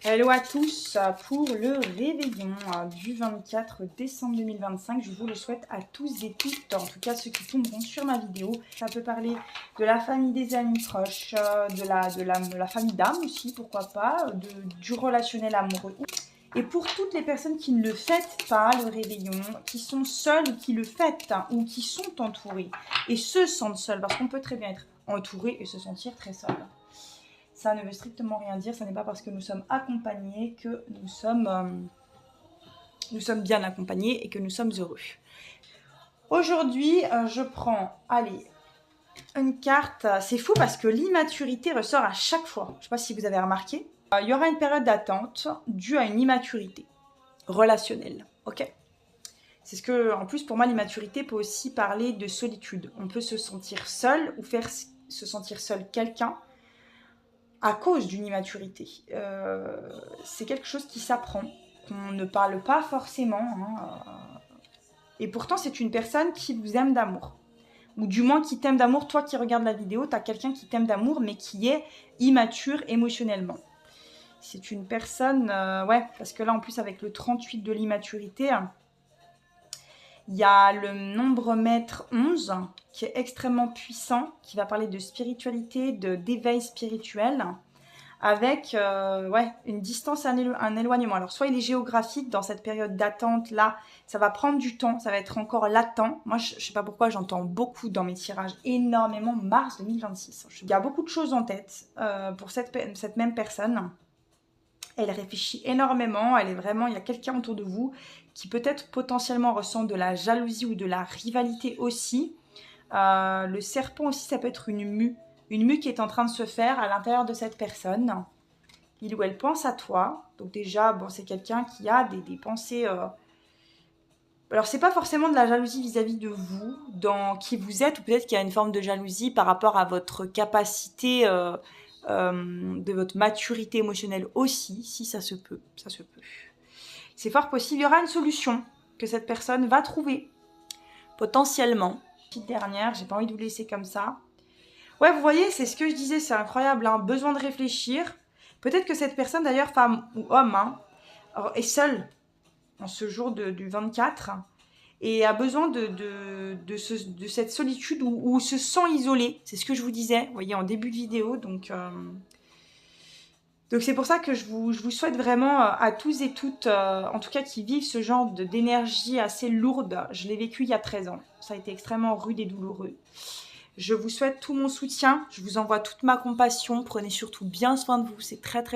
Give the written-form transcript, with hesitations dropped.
Hello à tous pour le réveillon du 24 décembre 2025. Je vous le souhaite à tous et toutes, en tout cas ceux qui tomberont sur ma vidéo. Ça peut parler de la famille, des amis proches, de la famille d'âme aussi, pourquoi pas, du relationnel amoureux. Et pour toutes les personnes qui ne le fêtent pas, le réveillon, qui sont seules ou qui le fêtent, ou qui sont entourées et se sentent seules, parce qu'on peut très bien être entouré et se sentir très seul. Ça ne veut strictement rien dire, ça n'est pas parce que nous sommes accompagnés que nous sommes bien accompagnés et que nous sommes heureux. Aujourd'hui, je prends, allez, une carte. C'est fou parce que l'immaturité ressort à chaque fois. Je ne sais pas si vous avez remarqué. Il y aura une période d'attente due à une immaturité relationnelle, ok? C'est ce que, en plus, pour moi, l'immaturité peut aussi parler de solitude. On peut se sentir seul ou faire se sentir seul quelqu'un à cause d'une immaturité. C'est quelque chose qui s'apprend, qu'on ne parle pas forcément. Et pourtant, c'est une personne qui vous aime d'amour. Ou du moins qui t'aime d'amour. Toi qui regardes la vidéo, tu as quelqu'un qui t'aime d'amour, mais qui est immature émotionnellement. C'est une personne... ouais, parce que là, en plus, avec le 38 de l'immaturité, il y a le nombre maître 11, qui est extrêmement puissant, qui va parler de spiritualité, d'éveil spirituel, avec une distance, un éloignement. Alors, soit il est géographique dans cette période d'attente, là, ça va prendre du temps, ça va être encore latent. Moi, je ne sais pas pourquoi, j'entends beaucoup dans mes tirages, énormément, mars 2026. Il y a beaucoup de choses en tête pour cette même personne. Elle réfléchit énormément, elle est vraiment, il y a quelqu'un autour de vous qui peut-être potentiellement ressent de la jalousie ou de la rivalité aussi. Le serpent aussi, ça peut être une mue qui est en train de se faire à l'intérieur de cette personne. Il ou elle pense à toi. Donc déjà, bon, c'est quelqu'un qui a des pensées... Alors, c'est pas forcément de la jalousie vis-à-vis de vous, dans qui vous êtes, ou peut-être qu'il y a une forme de jalousie par rapport à votre capacité, de votre maturité émotionnelle aussi, si ça se peut, ça se peut. C'est fort possible, il y aura une solution que cette personne va trouver, potentiellement. Petite dernière, j'ai pas envie de vous laisser comme ça. Ouais, vous voyez, c'est ce que je disais, c'est incroyable, hein, besoin de réfléchir. Peut-être que cette personne, d'ailleurs, femme ou homme, est seule en ce jour du 24 et a besoin de cette solitude où se sent isolé. C'est ce que je vous disais, vous voyez, en début de vidéo. Donc c'est pour ça que je vous souhaite vraiment à tous et toutes, en tout cas qui vivent ce genre d'énergie assez lourde. Je l'ai vécu il y a 13 ans. Ça a été extrêmement rude et douloureux. Je vous souhaite tout mon soutien. Je vous envoie toute ma compassion. Prenez surtout bien soin de vous. C'est très, très